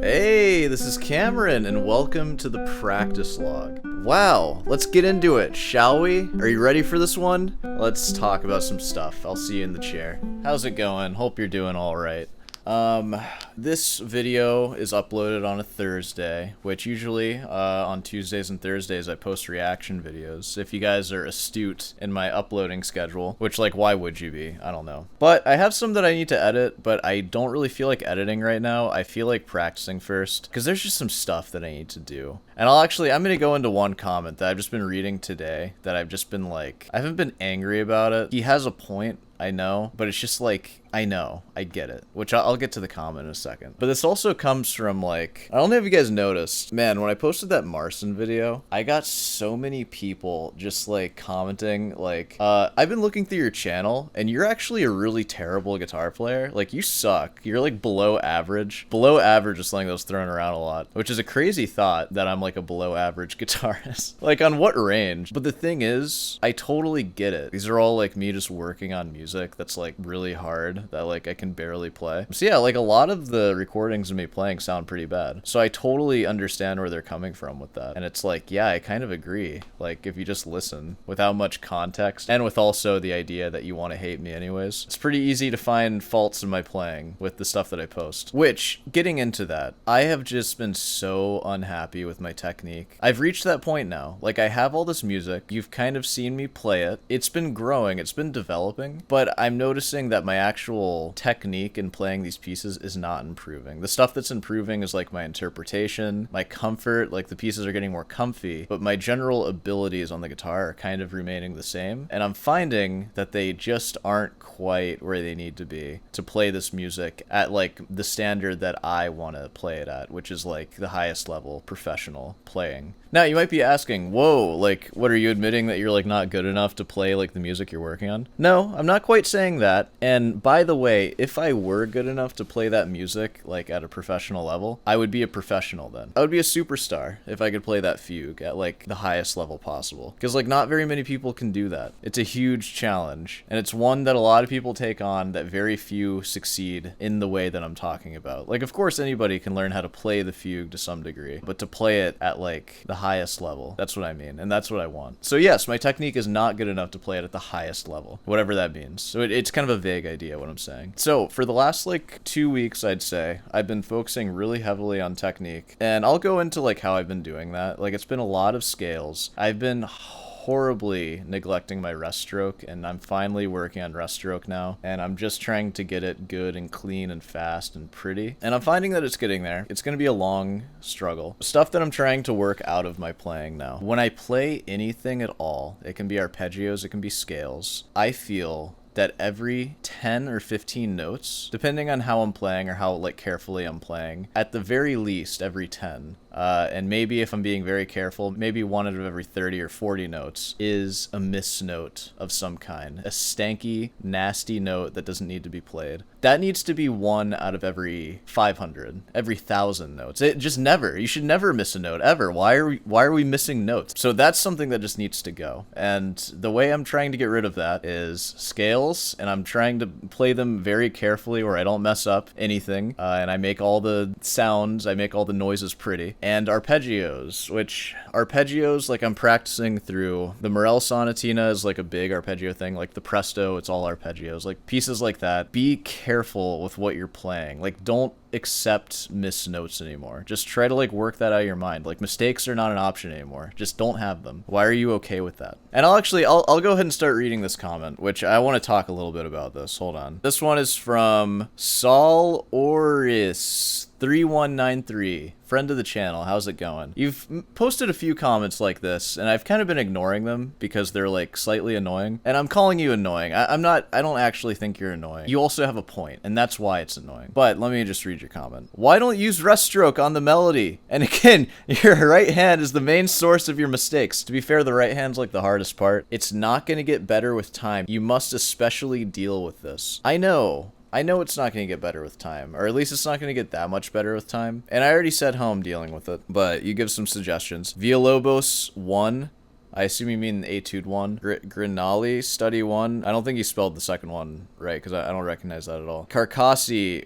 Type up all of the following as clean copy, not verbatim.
Hey, this is Cameron, and welcome to the practice log. Wow, let's get into it, shall we? Are you ready for this one? Let's talk about some stuff. I'll see you in the chair. How's it going? Hope you're doing all right. This video is uploaded on a Thursday, which usually, on Tuesdays and Thursdays I post reaction videos. If you guys are astute in my uploading schedule, which, like, why would you be? I don't know. But I have some that I need to edit, but I don't really feel like editing right now. I feel like practicing first, because there's just some stuff that I need to do. And I'm gonna go into one comment that I've just been reading today that I've just been like, I haven't been angry about it. He has a point, I know, but it's just like, I know, I get it, which I'll get to the comment in a second. But this also comes from, like, I don't know if you guys noticed, man, when I posted that Marson video, I got so many people just, like, commenting, like, I've been looking through your channel, and you're actually a really terrible guitar player. Like, you suck. You're, like, below average. Below average is something that was thrown around a lot, which is a crazy thought that I'm, like, a below average guitarist. Like, on what range? But the thing is, I totally get it. These are all, like, me just working on music that's, like, really hard, that, like, I can barely play. So yeah, like, a lot of the recordings of me playing sound pretty bad. So I totally understand where they're coming from with that. And it's like, yeah, I kind of agree. Like, if you just listen without much context, and with also the idea that you want to hate me anyways, it's pretty easy to find faults in my playing with the stuff that I post. Which, getting into that, I have just been so unhappy with my technique. I've reached that point now. Like, I have all this music. You've kind of seen me play it. It's been growing. It's been developing. But I'm noticing that my actual technique in playing these pieces is not improving. The stuff that's improving is, like, my interpretation, my comfort, like, the pieces are getting more comfy, but my general abilities on the guitar are kind of remaining the same. And I'm finding that they just aren't quite where they need to be to play this music at, like, the standard that I want to play it at, which is, like, the highest level professional playing. Now, you might be asking, whoa, like, what, are you admitting that you're, like, not good enough to play, like, the music you're working on? No, I'm not quite saying that. And by the way, if I were good enough to play that music, like, at a professional level, I would be a professional then. I would be a superstar if I could play that fugue at, like, the highest level possible. Because, like, not very many people can do that. It's a huge challenge, and it's one that a lot of people take on that very few succeed in the way that I'm talking about. Like, of course, anybody can learn how to play the fugue to some degree, but to play it at, like, the highest level, that's what I mean, and that's what I want. So yes, my technique is not good enough to play it at the highest level, whatever that means. So it's kind of a vague idea what I'm saying. So for the last, like, 2 weeks, I'd say, I've been focusing really heavily on technique, and I'll go into, like, how I've been doing that. Like, it's been a lot of scales. I've been horribly neglecting my rest stroke, and I'm finally working on rest stroke now, and I'm just trying to get it good and clean and fast and pretty, and I'm finding that it's getting there. It's gonna be a long struggle. Stuff that I'm trying to work out of my playing now. When I play anything at all, it can be arpeggios, it can be scales, I feel that every 10 or 15 notes, depending on how I'm playing or how, like, carefully I'm playing, at the very least every 10, and maybe if I'm being very careful, maybe 1 out of every 30 or 40 notes is a miss note of some kind. A stanky, nasty note that doesn't need to be played. That needs to be 1 out of every 500, every 1,000 notes. It just never. You should never miss a note, ever. Why are we missing notes? So that's something that just needs to go. And the way I'm trying to get rid of that is scale, and I'm trying to play them very carefully where I don't mess up anything, and I make all the sounds, I make all the noises pretty. And arpeggios, which arpeggios, like, I'm practicing through the Morel Sonatina is, like, a big arpeggio thing, like the Presto, it's all arpeggios, like pieces like that. Be careful with what you're playing. Like, don't accept miss notes anymore. Just try to, like, work that out of your mind. Like, mistakes are not an option anymore. Just don't have them. Why are you okay with that? And I'll go ahead and start reading this comment, which I want to talk a little bit about this. Hold on. This one is from Saul Oris 3193. Friend of the channel, how's it going? You've posted a few comments like this, and I've kind of been ignoring them because they're, like, slightly annoying. And I'm calling you annoying. I don't actually think you're annoying. You also have a point, and that's why it's annoying. But let me just read your comment. Why don't you use rest stroke on the melody? And again, your right hand is the main source of your mistakes. To be fair, the right hand's, like, the hardest part. It's not gonna get better with time. You must especially deal with this. I know it's not going to get better with time, or at least it's not going to get that much better with time. And I already said how I'm dealing with it, but you give some suggestions. Villa-Lobos 1, I assume you mean Etude 1. Grinali, Study 1. I don't think he spelled the second one right, because I don't recognize that at all. Carcassi,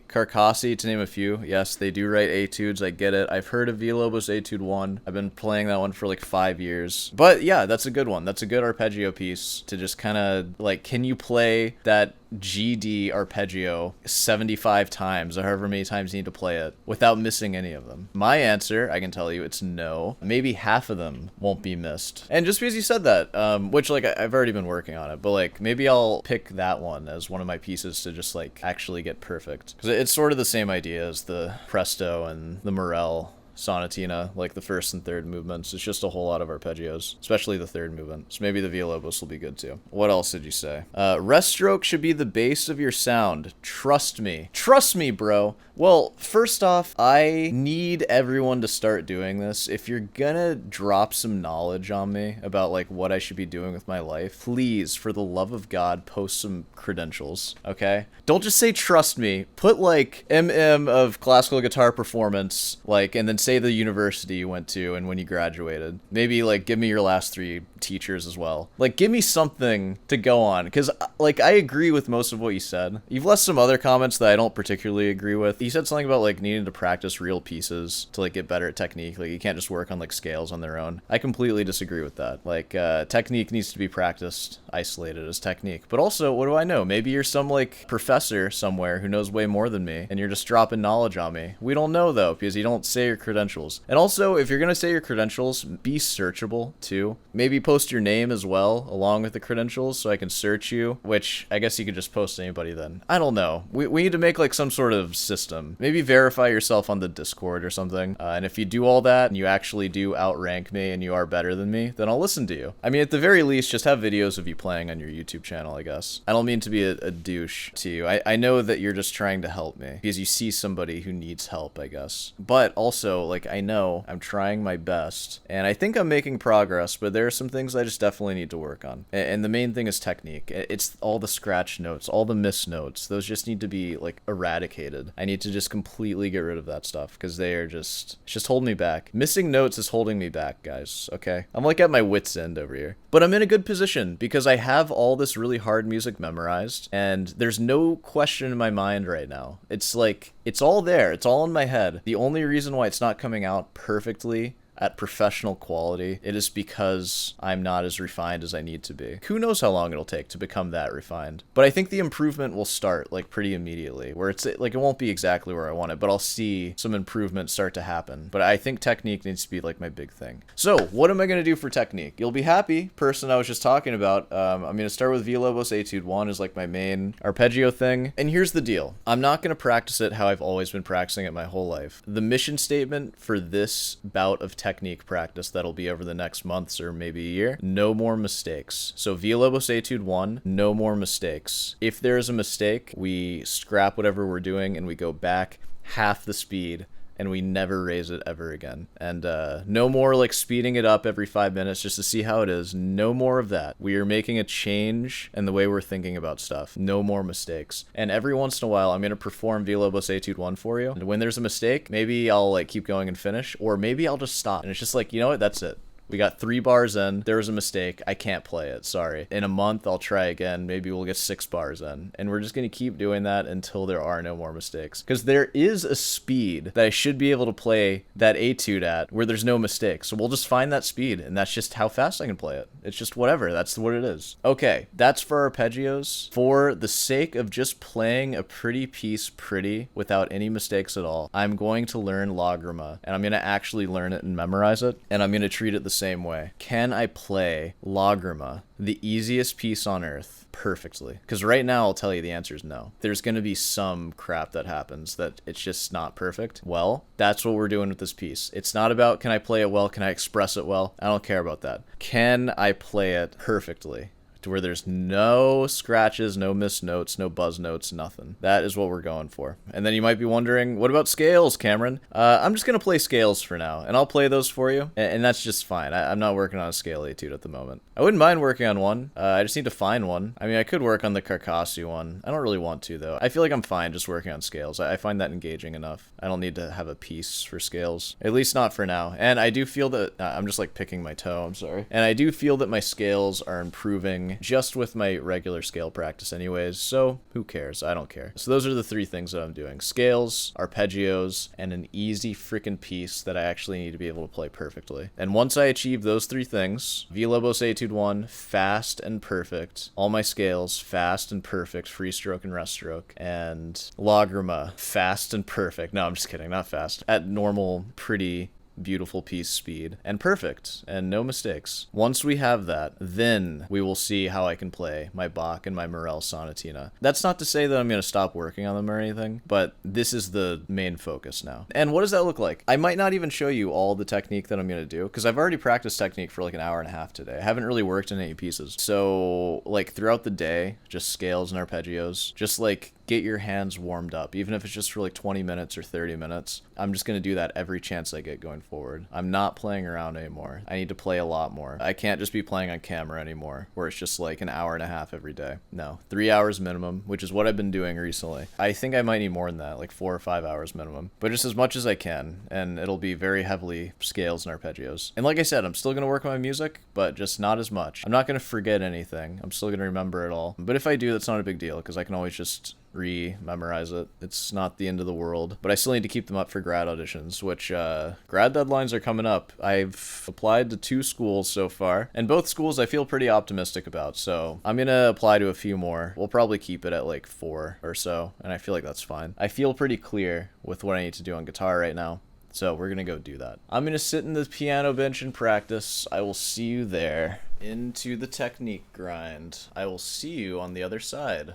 to name a few. Yes, they do write etudes, I get it. I've heard of Villa-Lobos Etude 1. I've been playing that one for like 5 years. But yeah, that's a good one. That's a good arpeggio piece to just kind of, like, can you play that GD arpeggio 75 times or however many times you need to play it without missing any of them? My answer, I can tell you, it's no. Maybe half of them won't be missed. And just because you said that, which, like, I've already been working on it, but, like, maybe I'll pick that one as one of my pieces to just, like, actually get perfect. Because it's sort of the same idea as the Presto and the Morel Sonatina, like the first and third movements. It's just a whole lot of arpeggios, especially the third movement. So maybe the Villa-Lobos will be good too. What else did you say? Rest stroke should be the base of your sound. Trust me. Trust me, bro. Well, first off, I need everyone to start doing this. If you're gonna drop some knowledge on me about like what I should be doing with my life, please, for the love of God, post some credentials, okay? Don't just say trust me. Put like MM of classical guitar performance, like, and then say the university you went to and when you graduated. Maybe like give me your last 3 teachers as well. Like give me something to go on, because like I agree with most of what you said. You've left some other comments that I don't particularly agree with. You said something about like needing to practice real pieces to like get better at technique. Like you can't just work on like scales on their own. I completely disagree with that. Like technique needs to be practiced isolated as technique. But also, what do I know? Maybe you're some like professor somewhere who knows way more than me and you're just dropping knowledge on me. We don't know though, because you don't say your credentials. And also, if you're gonna say your credentials, be searchable too. Maybe post your name as well along with the credentials so I can search you, which I guess you could just post anybody then. I don't know. We need to make like some sort of system. Maybe verify yourself on the Discord or something. And if you do all that and you actually do outrank me and you are better than me, then I'll listen to you. I mean, at the very least, just have videos of you playing on your YouTube channel, I guess. I don't mean to be a douche to you. I know that you're just trying to help me because you see somebody who needs help, I guess. But also, like, I know I'm trying my best and I think I'm making progress, but there are some things I just definitely need to work on. And the main thing is technique. It's all the scratch notes, all the miss notes. Those just need to be like eradicated. I need to just completely get rid of that stuff because they are it's just holding me back. Missing notes is holding me back, guys, okay? I'm like at my wit's end over here. But I'm in a good position because I have all this really hard music memorized and there's no question in my mind right now. It's like, it's all there. It's all in my head. The only reason why it's not coming out perfectly at professional quality, it is because I'm not as refined as I need to be. Who knows how long it'll take to become that refined. But I think the improvement will start like pretty immediately, where it's like it won't be exactly where I want it, but I'll see some improvement start to happen. But I think technique needs to be like my big thing. So what am I going to do for technique? You'll be happy, person I was just talking about. I'm going to start with Villa-Lobos Etude 1 is like my main arpeggio thing. And here's the deal. I'm not going to practice it how I've always been practicing it my whole life. The mission statement for this bout of technique practice that'll be over the next months or maybe a year: no more mistakes. So Villa-Lobos Etude 1, no more mistakes. If there is a mistake, we scrap whatever we're doing and we go back half the speed and we never raise it ever again. And no more like speeding it up every 5 minutes just to see how it is. No more of that. We are making a change in the way we're thinking about stuff. No more mistakes. And every once in a while, I'm going to perform Villa-Lobos Etude 1 for you. And when there's a mistake, maybe I'll like keep going and finish, or maybe I'll just stop. And it's just like, you know what? That's it. We got 3 bars in. There was a mistake. I can't play it. Sorry. In a month, I'll try again. Maybe we'll get 6 bars in. And we're just going to keep doing that until there are no more mistakes. Because there is a speed that I should be able to play that etude at where there's no mistakes. So we'll just find that speed. And that's just how fast I can play it. It's just whatever. That's what it is. Okay. That's for arpeggios. For the sake of just playing a pretty piece pretty without any mistakes at all, I'm going to learn Lagrima. And I'm going to actually learn it and memorize it. And I'm going to treat it the same way. Can I play Lagrima, the easiest piece on earth, perfectly? Because right now I'll tell you the answer is no. There's going to be some crap that happens that it's just not perfect. Well, that's what we're doing with this piece. It's not about can I play it well, can I express it well? I don't care about that. Can I play it perfectly? to where there's no scratches, no missed notes, no buzz notes, nothing. That is what we're going for. And then you might be wondering, what about scales, Cameron? I'm just going to play scales for now, and I'll play those for you, and that's just fine. I'm not working on a scale etude at the moment. I wouldn't mind working on one. I just need to find one. I mean, I could work on the Carcassi one. I don't really want to, though. I feel like I'm fine just working on scales. I find that engaging enough. I don't need to have a piece for scales, at least not for now. And I do feel that I'm just like picking my toe, I'm sorry. And I do feel that my scales are improving just with my regular scale practice anyways, so who cares? I don't care. So those are the three things that I'm doing: scales, arpeggios, and an easy freaking piece that I actually need to be able to play perfectly. And once I achieve those three things, Villa-Lobos Etude 1, fast and perfect, all my scales, fast and perfect, free stroke and rest stroke, and Lagrima, fast and perfect. No, I'm just kidding, not fast. At normal, pretty beautiful piece speed, and perfect, and no mistakes. Once we have that, then we will see how I can play my Bach and my Morel Sonatina. That's not to say that I'm going to stop working on them or anything, but this is the main focus now. And what does that look like? I might not even show you all the technique that I'm going to do, because I've already practiced technique for like an hour and a half today. I haven't really worked in any pieces. So like throughout the day, just scales and arpeggios, just like get your hands warmed up, even if it's just for like 20 minutes or 30 minutes. I'm just going to do that every chance I get going forward. I'm not playing around anymore. I need to play a lot more. I can't just be playing on camera anymore, where it's just like an hour and a half every day. No, 3 hours minimum, which is what I've been doing recently. I think I might need more than that, like 4 or 5 hours minimum, but just as much as I can, and it'll be very heavily scales and arpeggios. And like I said, I'm still going to work on my music, but just not as much. I'm not going to forget anything. I'm still going to remember it all. But if I do, that's not a big deal, because I can always just re-memorize it. It's not the end of the world, but I still need to keep them up for grad auditions, which grad deadlines are coming up. I've applied to 2 schools so far, and both schools I feel pretty optimistic about, so I'm gonna apply to a few more. We'll probably keep it at like 4 or so, and I feel like that's fine. I feel pretty clear with what I need to do on guitar right now, so we're gonna go do that. I'm gonna sit in the piano bench and practice. I will see you there. Into the technique grind. I will see you on the other side.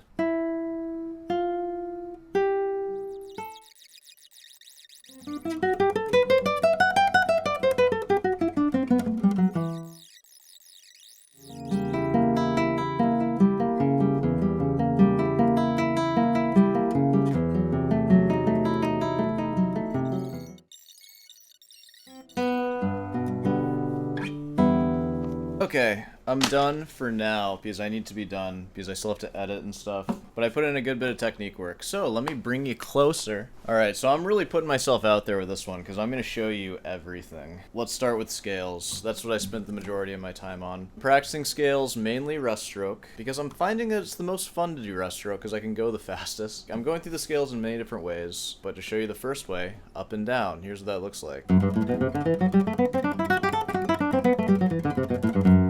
Okay, I'm done for now, because I need to be done, because I still have to edit and stuff. But I put in a good bit of technique work, so let me bring you closer. Alright, so I'm really putting myself out there with this one, because I'm going to show you everything. Let's start with scales. That's what I spent the majority of my time on. Practicing scales, mainly rest stroke, because I'm finding that it's the most fun to do rest stroke, because I can go the fastest. I'm going through the scales in many different ways, but to show you the first way, up and down, here's what that looks like.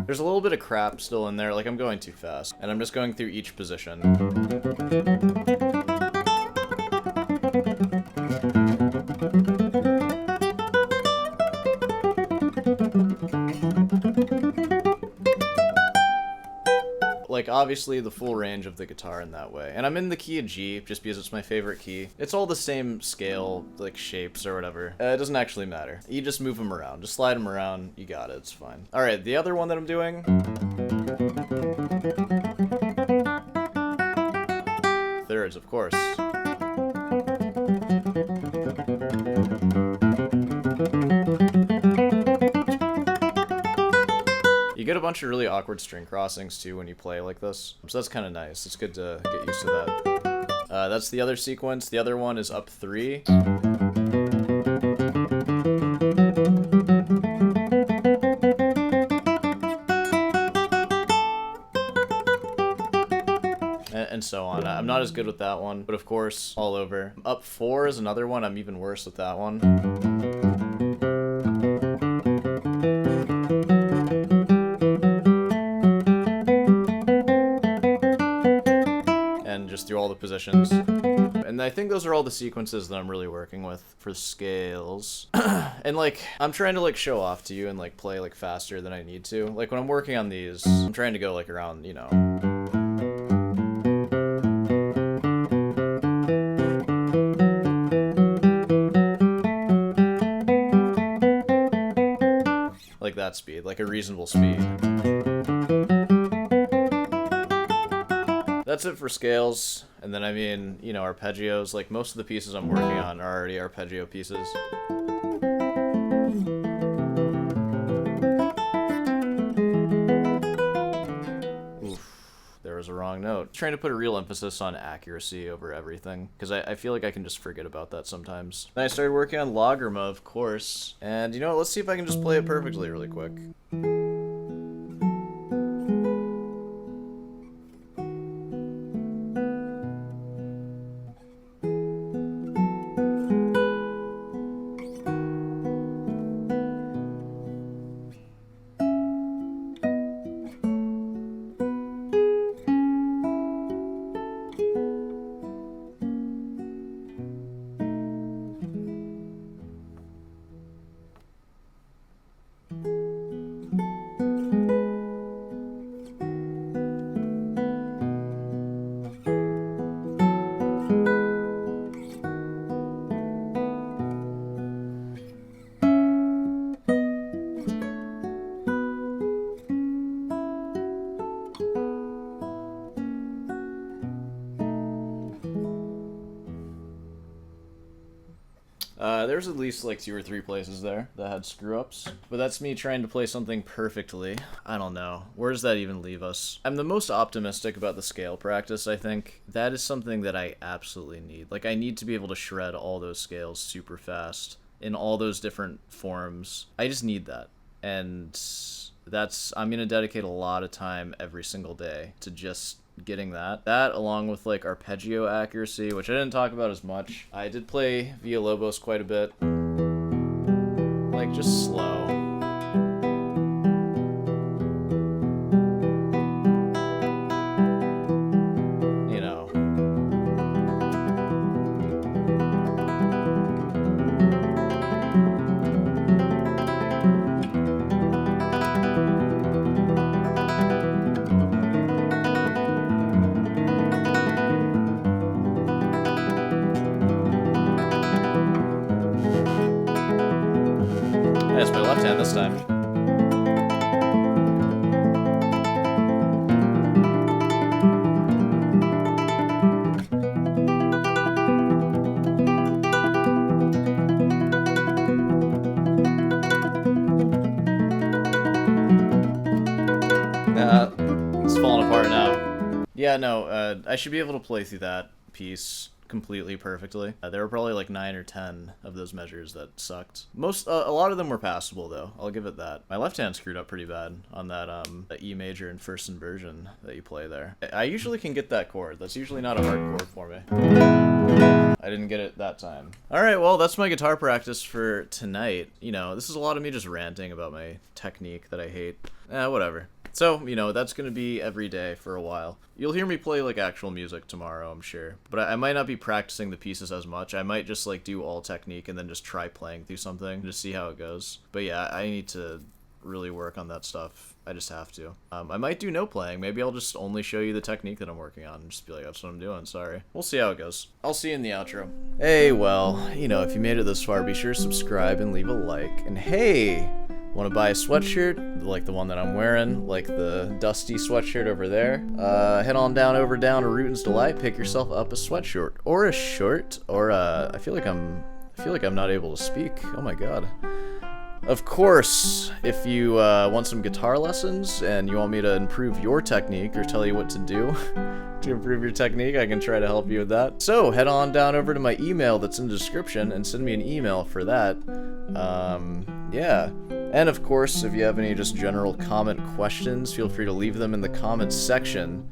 There's a little bit of crap still in there, like I'm going too fast, and I'm just going through each position. Like, obviously, the full range of the guitar in that way. And I'm in the key of G, just because it's my favorite key. It's all the same scale, like, shapes or whatever. It doesn't actually matter. You just move them around. Just slide them around. You got it. It's fine. Alright, the other one that I'm doing... thirds, of course. You get a bunch of really awkward string crossings too when you play like this, so that's kind of nice. It's good to get used to that. That's the other sequence. The other one is up 3. And so on. I'm not as good with that one, but of course, all over. Up 4 is another one. I'm even worse with that one. Just through all the positions. And I think those are all the sequences that I'm really working with for scales. And like, I'm trying to like show off to you and like play like faster than I need to. Like when I'm working on these, I'm trying to go like around, you know. Like that speed, like a reasonable speed. that's it for scales. And then, I mean, you know, arpeggios. Like, most of the pieces I'm working on are already arpeggio pieces. There was a wrong note. Trying to put a real emphasis on accuracy over everything, because I feel like I can just forget about that sometimes. Then I started working on Lagrima, of course, and you know what, let's see if I can just play it perfectly really quick. There's at least like 2 or 3 places there that had screw-ups, but that's me trying to play something perfectly. I don't know. Where does that even leave us? I'm the most optimistic about the scale practice, I think. That is something that I absolutely need. Like, I need to be able to shred all those scales super fast in all those different forms. I just need that. And I'm going to dedicate a lot of time every single day to just getting that. That, along with like arpeggio accuracy, which I didn't talk about as much. I did play Villa-Lobos quite a bit. Like, just slow. You know. It's my left hand this time. It's falling apart now. Yeah, no, I should be able to play through that piece completely perfectly. There were probably like 9 or 10 of those measures that sucked. A lot of them were passable though. I'll give it that. My left hand screwed up pretty bad on that E major in first inversion that you play there. I usually can get that chord. That's usually not a hard chord for me. I didn't get it that time. Alright, well, that's my guitar practice for tonight. You know, this is a lot of me just ranting about my technique that I hate. Whatever. So, you know, that's going to be every day for a while. You'll hear me play, like, actual music tomorrow, I'm sure. But I might not be practicing the pieces as much. I might just, like, do all technique and then just try playing through something to see how it goes. But yeah, I need to really work on that stuff. I just have to. I might do no playing. Maybe I'll just only show you the technique that I'm working on and just be like, that's what I'm doing, sorry. We'll see how it goes. I'll see you in the outro. Hey, well, you know, if you made it this far, be sure to subscribe and leave a like. And hey, want to buy a sweatshirt like the one that I'm wearing, like the dusty sweatshirt over there, head on down to Rootin's Delight, pick yourself up a sweatshirt or a short, or I feel like I'm not able to speak. Oh my god. Of course, if you want some guitar lessons and you want me to improve your technique or tell you what to do to improve your technique, I can try to help you with that. So head on down over to my email that's in the description and send me an email for that. Yeah. And of course, if you have any just general comment questions, feel free to leave them in the comments section.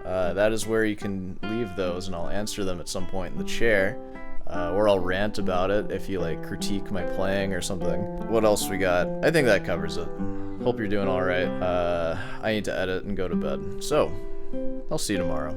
That is where you can leave those and I'll answer them at some point in the chair. Or I'll rant about it if you like critique my playing or something. What else we got? I think that covers it. Hope you're doing alright. I need to edit and go to bed. So, I'll see you tomorrow.